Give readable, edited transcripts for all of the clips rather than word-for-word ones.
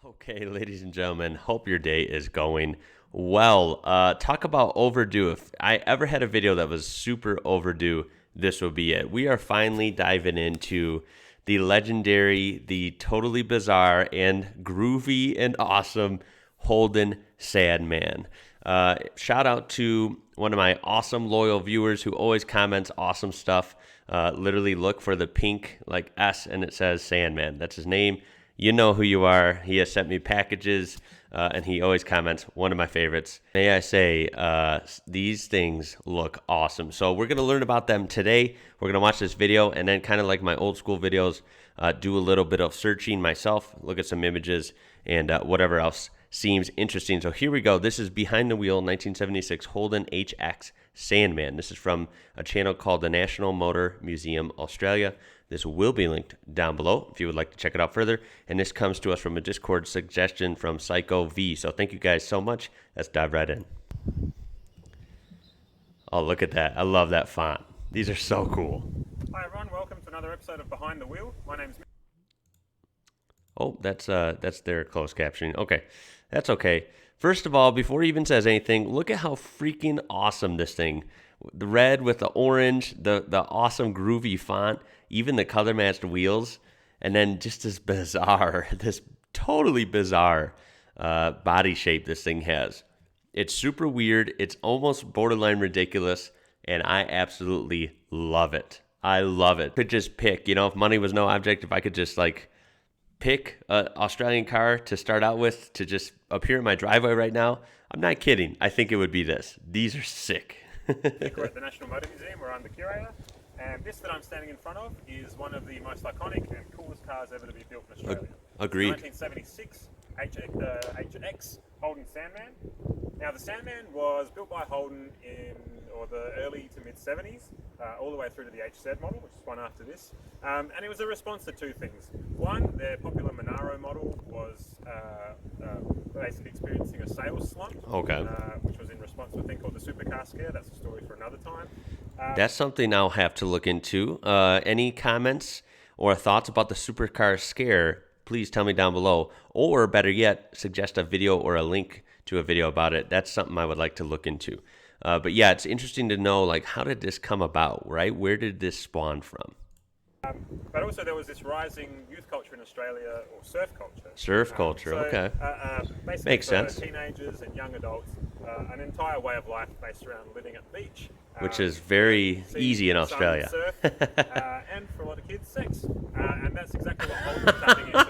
Okay, ladies and gentlemen, hope your day is going well. Talk about overdue. If I ever had a video that was super overdue, this would be it. We are finally diving into the legendary, the totally bizarre, and groovy and awesome Holden SANDMAN. Shout out to one of my awesome loyal viewers who always comments awesome stuff. Literally look for the pink like S and it says SANDMAN. That's his name. You know who you are. He has sent me packages, and he always comments, one of my favorites. May I say, these things look awesome. So we're going to learn about them today. We're going to watch this video, and then kind of like my old school videos, do a little bit of searching myself, look at some images, and whatever else seems interesting. So here we go. This is Behind the Wheel 1976 Holden HX SANDMAN. This is from a channel called the National Motor Museum Australia. This will be linked down below if you would like to check it out further. And this comes to us from a Discord suggestion from Psycho V. So thank you guys so much. Let's dive right in. Oh, look at that. I love that font. These are so cool. Hi everyone, welcome to another episode of Behind the Wheel. My name's... Oh, that's their closed captioning. Okay, that's okay. First of all, before he even says anything, look at how freaking awesome this thing. The red with the orange, the awesome groovy font, even the color matched wheels, and then just this bizarre, this totally bizarre body shape this thing has. It's super weird. It's almost borderline ridiculous, and I absolutely love it. I love it. Could just pick, if money was no object, if I could just like pick an Australian car to start out with to just appear in my driveway right now, I'm not kidding. I think it would be this. These are sick. We're at the National Motor Museum, we're the curator, and this that I'm standing in front of is one of the most iconic and coolest cars ever to be built in Australia. Agreed. 1976 HX Holden SANDMAN. Now the SANDMAN was built by Holden in the early to mid 70s, all the way through to the HZ model, which is one after this. And it was a response to two things. One, their popular Monaro model was basically experiencing a sales slump, which was in response to a thing called the supercar scare. That's a story for another time. That's something I'll have to look into. Any comments or thoughts about the supercar scare, please tell me down below. Or better yet, suggest a video or a link to a video about it. That's something I would like to look into. But yeah, it's interesting to know, like, how did this come about, right? Where did this spawn from? But also there was this rising youth culture in Australia, or surf culture. Surf culture, okay. Basically makes sense. Teenagers and young adults, an entire way of life based around living at the beach. Which is very easy in Australia. Surf, and for a lot of kids, sex. And that's exactly what Holden was tapping into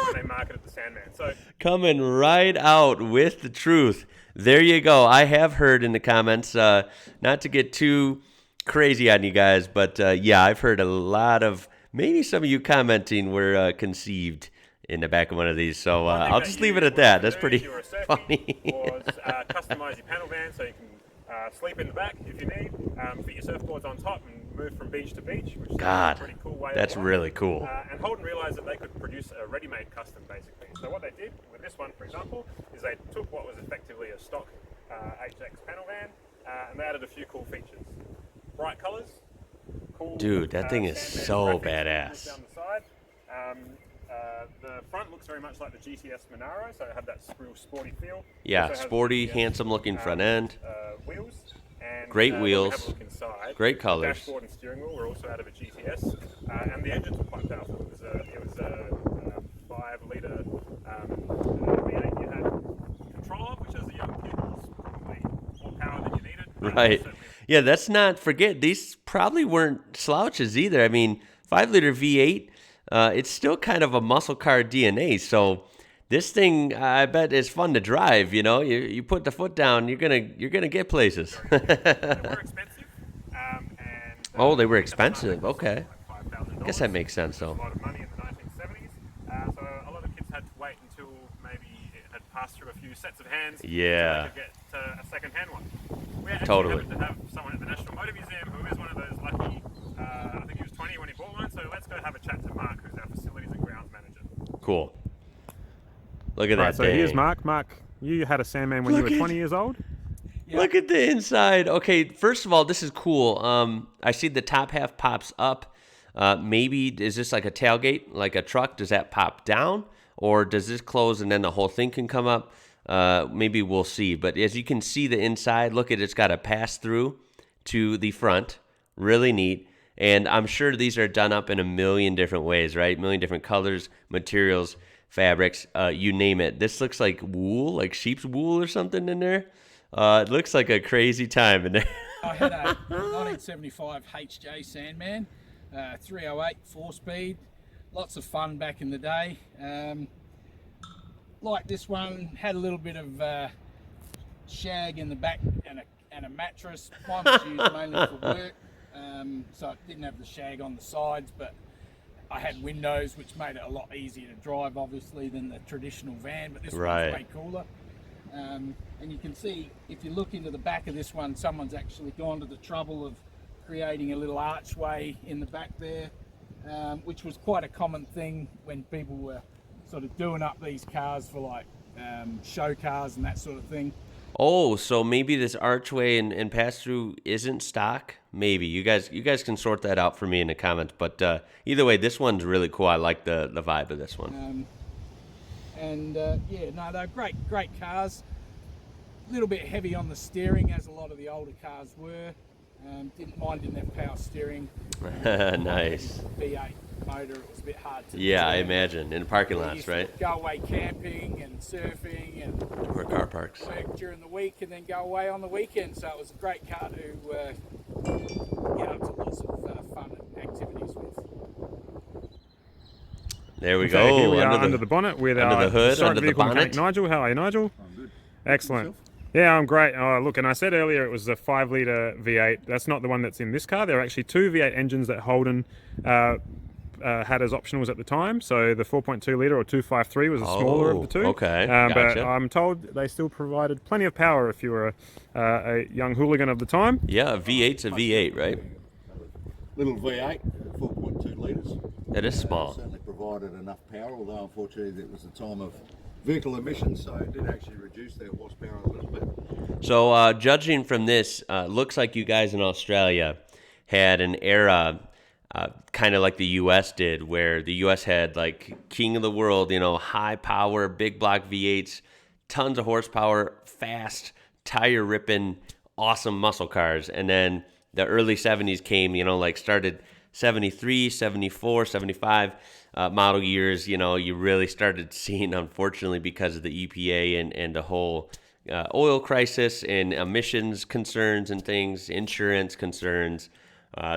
when they marketed the SANDMAN. So, coming right out with the truth. There you go. I have heard in the comments, not to get too crazy on you guys, but yeah, I've heard a lot of, maybe some of you commenting were conceived in the back of one of these, so I'll just leave it at that. That's pretty funny. Was customize your panel van so you can sleep in the back if you need, fit your surfboards on top and move from beach to beach, which is a pretty cool way that's of life. really cool. And Holden realized that they could produce a ready-made custom, basically. So what they did with this one, for example, is they took what was effectively a stock HX panel van, and they added a few cool features. Bright colors, cool. Dude, that thing is so badass. Down the side. The front looks very much like the GTS Monaro, so it had that real sporty feel. Yeah, sporty, handsome-looking front end. Wheels. And, great wheels. Have a look inside. Great colors. The dashboard and steering wheel were also out of a GTS, and the engines were quite powerful. It was a 5-litre V8 you had control of, which as a young kid was probably more power than you needed. Right. Yeah, let's not forget, these probably weren't slouches either. I mean, 5-liter V8, it's still kind of a muscle car DNA. So this thing, I bet, is fun to drive. You put the foot down, you're gonna get places. They were expensive. Oh, they were expensive. Okay. Like I guess that makes sense, though. A lot of money in the 1970s. So a lot of kids had to wait until maybe it had passed through a few sets of hands. Yeah. To get a second-hand one. We actually Totally. happened to have someone at the National Motor Museum who is one of those lucky. I think he was 20 when he bought one. So let's go have a chat to Mark, who's our facilities and grounds manager. Cool. Look at that. So here's Mark. Mark, you had a SANDMAN when you were 20 years old? Yeah. Look at the inside. Okay, first of all, this is cool. I see the top half pops up. Maybe, is this like a tailgate, like a truck? Does that pop down? or does this close and then the whole thing can come up? Maybe we'll see. But as you can see the inside, look at it's got a pass through to the front. Really neat. And I'm sure these are done up in a million different ways, right? A million different colors, materials, fabrics, you name it. This looks like wool, like sheep's wool or something in there. It looks like a crazy time in there. I had a 1975 HJ Sandman, 308 4-speed. Lots of fun back in the day. Like this one, had a little bit of shag in the back and a mattress. Mine was used mainly for work. So it didn't have the shag on the sides, but I had windows, which made it a lot easier to drive, obviously, than the traditional van, but this one's way cooler. And you can see, if you look into the back of this one, someone's actually gone to the trouble of creating a little archway in the back there, which was quite a common thing when people were sort of doing up these cars for like show cars and that sort of thing. Oh, so maybe this archway and pass-through isn't stock? Maybe. You guys can sort that out for me in the comments. But either way, this one's really cool. I like the vibe of this one. Yeah, no, they're great cars. A little bit heavy on the steering, as a lot of the older cars were. Didn't have power steering. Nice. V8 motor, it was a bit hard to I imagine. In parking lots, right? Go away camping and surfing and or car parks. Work during the week and then go away on the weekend. So it was a great car to get up to lots of fun activities with. There we go. Here we are under the bonnet with under our the hood, historic under the vehicle bonnet. mechanic Nigel. How are you, Nigel? I'm good. Excellent. Yeah, I'm great. Oh, look, and I said earlier it was a 5-litre V8. That's not the one that's in this car. There are actually two V8 engines that Holden had as optionals at the time. So the 4.2 litre or 253 was the smaller of the two. Okay, But gotcha. I'm told they still provided plenty of power if you were a young hooligan of the time. Yeah, a V8's a V8, right? Little V8, 4.2 litres. That is small. Certainly provided enough power, although unfortunately it was the time of vehicle emissions, so it did actually reduce their horsepower a little bit. So judging from this, looks like you guys in Australia had an era kind of like the U.S. did, where the U.S. had like king of the world, high power, big block V8s, tons of horsepower, fast, tire ripping, awesome muscle cars. And then the early 70s came, started 73, 74, 75 model years. You really started seeing, unfortunately, because of the EPA and the whole oil crisis and emissions concerns and things, insurance concerns,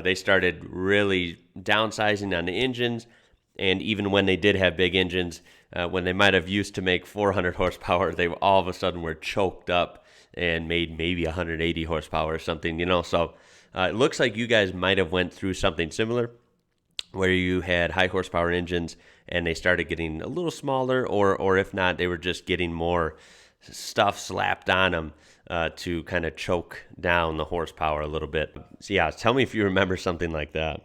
they started really downsizing on the engines. And even when they did have big engines, when they might have used to make 400 horsepower, they all of a sudden were choked up and made maybe 180 horsepower or something, So it looks like you guys might have went through something similar, where you had high horsepower engines and they started getting a little smaller, or if not, they were just getting more stuff slapped on them to kind of choke down the horsepower a little bit. So yeah, tell me if you remember something like that.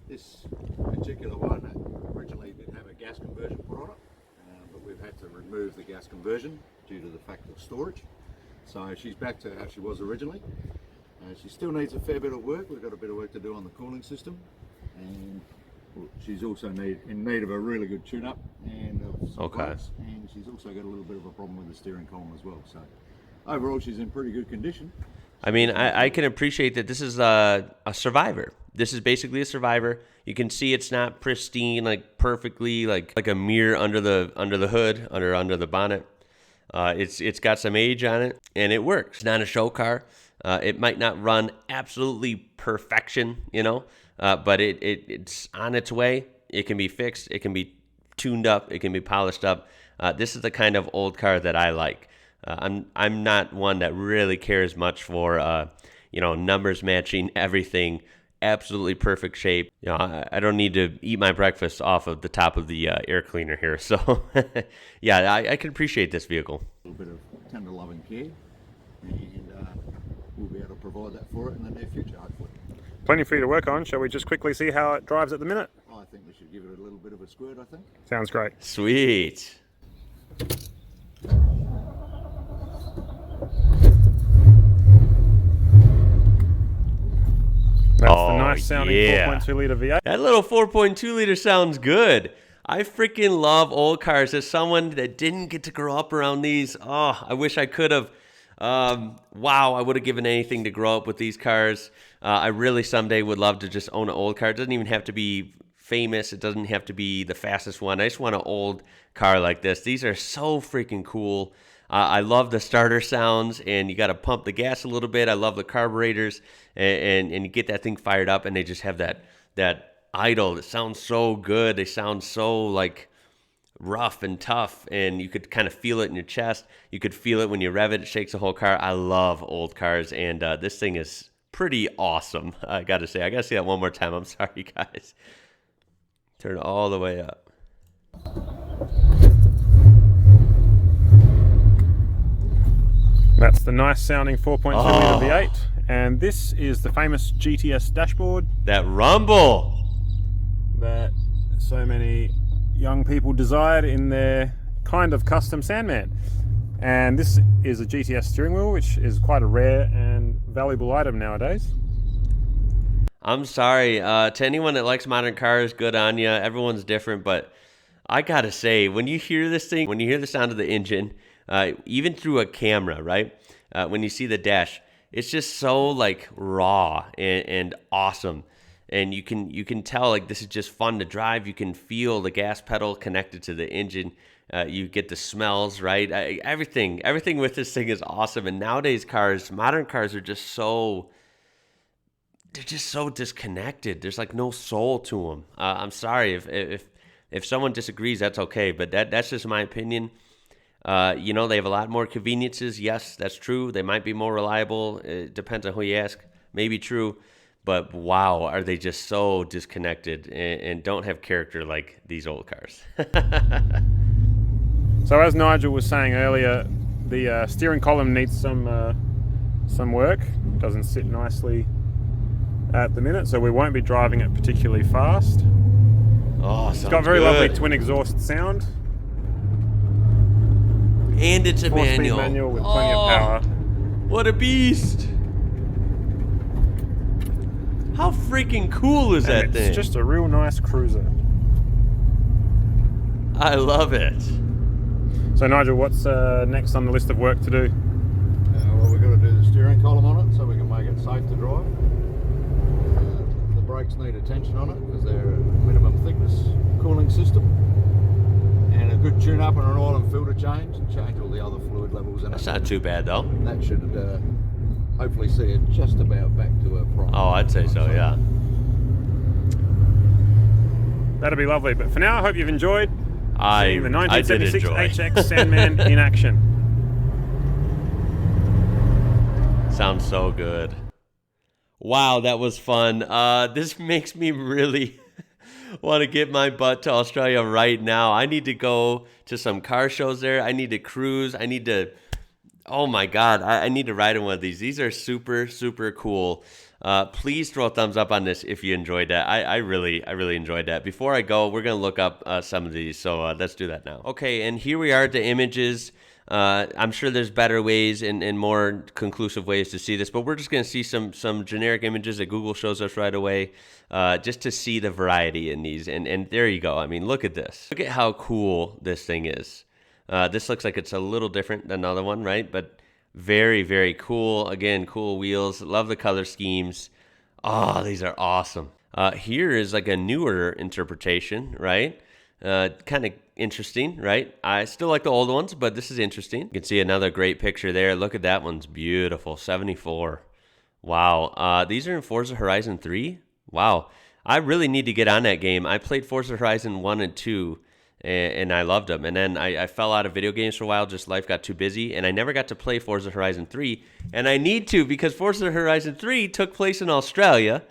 This particular one originally did have a gas conversion put on it, but we've had to remove the gas conversion due to the fact of storage. So she's back to how she was originally. She still needs a fair bit of work. We've got a bit of work to do on the cooling system, and she's also in need of a really good tune-up and of some parts, and she's also got a little bit of a problem with the steering column as well. So overall, she's in pretty good condition. I mean, I can appreciate that this is a survivor. This is basically a survivor. You can see it's not pristine, like perfectly, like a mirror under the hood, under the bonnet. It's got some age on it, and it works. It's not a show car. It might not run absolutely perfection, but it's on its way. It can be fixed. It can be tuned up. It can be polished up. This is the kind of old car that I like. I'm not one that really cares much for numbers matching everything, absolutely perfect shape. I don't need to eat my breakfast off of the top of the air cleaner here. So yeah, I can appreciate this vehicle. A little bit of tender loving care, and we'll be able to provide that for it in the near future, hopefully. Plenty for you to work on. Shall we just quickly see how it drives at the minute? I think we should give it a little bit of a squirt, I think. Sounds great. Sweet. That's the nice sounding yeah. 4.2 litre V8. That little 4.2 liter sounds good. I freaking love old cars. As someone that didn't get to grow up around these, oh, I wish I could have. Wow, I would have given anything to grow up with these cars. I really someday would love to just own an old car. It doesn't even have to be famous. It doesn't have to be the fastest one. I just want an old car like this. These are so freaking cool. I love the starter sounds, and you got to pump the gas a little bit. I love the carburetors, and you get that thing fired up, and they just have that idle. It sounds so good. They sound so like rough and tough, and you could kind of feel it in your chest. You could feel it when you rev it. It shakes the whole car. I love old cars, and this thing is pretty awesome. I gotta say that one more time. I'm sorry, guys. Turn it all the way up. That's the nice sounding 4.2 litre V8, and this is the famous GTS dashboard That rumble. that so many young people desired in their kind of custom Sandman. And this is a GTS steering wheel, which is quite a rare and valuable item nowadays. I'm sorry. To anyone that likes modern cars, good on you. Everyone's different, but I gotta say, when you hear this thing, when you hear the sound of the engine, even through a camera, right? When you see the dash, it's just so like raw and awesome. And you can tell like this is just fun to drive. You can feel the gas pedal connected to the engine. You get the smells, right? Everything with this thing is awesome. And nowadays cars, modern cars are just so, they're just so disconnected. There's like no soul to them. I'm sorry if someone disagrees, that's okay. But that's just my opinion. They have a lot more conveniences. Yes, that's true. They might be more reliable. It depends on who you ask. Maybe true. But wow, are they just so disconnected and don't have character like these old cars. So as Nigel was saying earlier, the steering column needs some work. It doesn't sit nicely at the minute, so we won't be driving it particularly fast. Oh, It's got very lovely twin exhaust sound. And it's a 4-speed manual. manual with plenty of power. What a beast. How freaking cool is that thing? It's just a real nice cruiser. I love it. So Nigel, what's next on the list of work to do? Well, we've got to do the steering column on it so we can make it safe to drive. The brakes need attention on it because they're a minimum thickness cooling system. And a good tune up and an oil and filter change, and change all the other fluid levels in That's it. not too bad though. That should hopefully see it just about back to a prime. Oh, I'd say so, yeah. That'll be lovely. But for now, I hope you've enjoyed seeing the I did 1976 enjoy. HX Sandman in action. Sounds so good. Wow, that was fun. This makes me really want to get my butt to Australia right now. I need to go to some car shows there. I need to cruise. I need to, oh my God, I need to ride in one of these. These are super, super cool. Please throw a thumbs up on this if you enjoyed that. I really enjoyed that. Before I go, we're going to look up some of these. So let's do that now. Okay, and here we are at the images. I'm sure there's better ways and more conclusive ways to see this, but we're just going to see some generic images that Google shows us right away, just to see the variety in these. And there you go. I mean, look at this. Look at how cool this thing is. This looks like it's a little different than another one, right? But very, very cool. Again, cool wheels. Love the color schemes. Oh, these are awesome. Here is like a newer interpretation, right? Kind of interesting, right? I still like the old ones, but this is interesting. You can see another great picture there. Look at that one's beautiful. 74. Wow. These are in Forza Horizon 3. Wow. I really need to get on that game. I played Forza Horizon 1 and 2, and I loved them. And then I fell out of video games for a while. Just life got too busy, and I never got to play Forza Horizon 3. And I need to, because Forza Horizon 3 took place in Australia,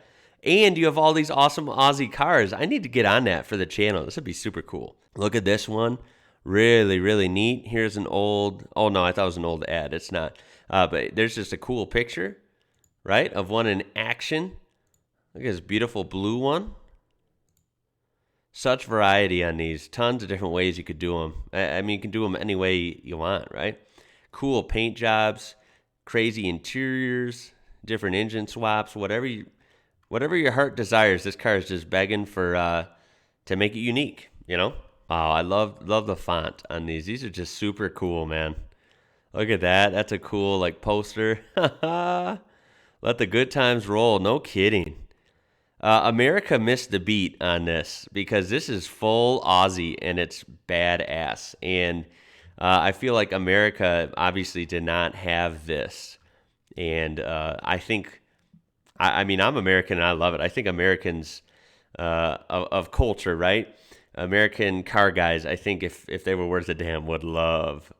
and you have all these awesome Aussie cars. I need to get on that for the channel. This would be super cool. Look at this one. Really, really neat. Here's an old, oh no, I thought it was an old ad. It's not. But there's just a cool picture, right, of one in action. Look at this beautiful blue one. Such variety on these. Tons of different ways you could do them. I mean, you can do them any way you want, right? Cool paint jobs, crazy interiors, different engine swaps, whatever your heart desires. This car is just begging for to make it unique. you know? Oh, I love the font on these. These are just super cool, man. Look at that. That's a cool like poster. Let the good times roll. No kidding. America missed the beat on this because this is full Aussie and it's badass. And I feel like America obviously did not have this. And I think, I mean, I'm American and I love it. I think Americans of culture, right? American car guys, I think if they were worth a damn, would love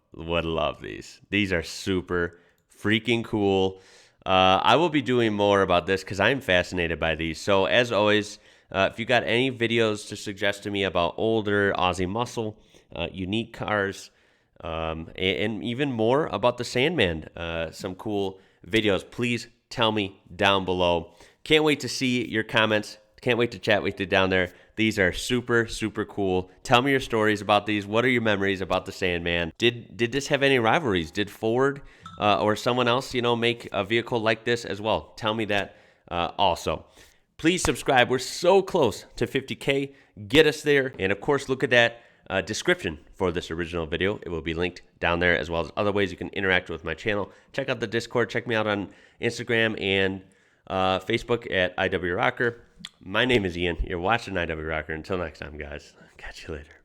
these. These are super freaking cool. I will be doing more about this because I'm fascinated by these. So as always, if you got any videos to suggest to me about older Aussie muscle, unique cars, and even more about the Sandman, some cool videos, please tell me down below. Can't wait to see your comments. Can't wait to chat with you down there. These are super, super cool. Tell me your stories about these. What are your memories about the Sandman? Did this have any rivalries? Did Ford or someone else, make a vehicle like this as well? Tell me that also. Please subscribe. We're so close to 50K. Get us there. And of course, look at that description for this original video. It will be linked down there, as well as other ways you can interact with my channel. Check out the Discord. Check me out on Instagram and Facebook at IWrocker. My name is Ian. You're watching IWrocker. Until next time, guys. Catch you later.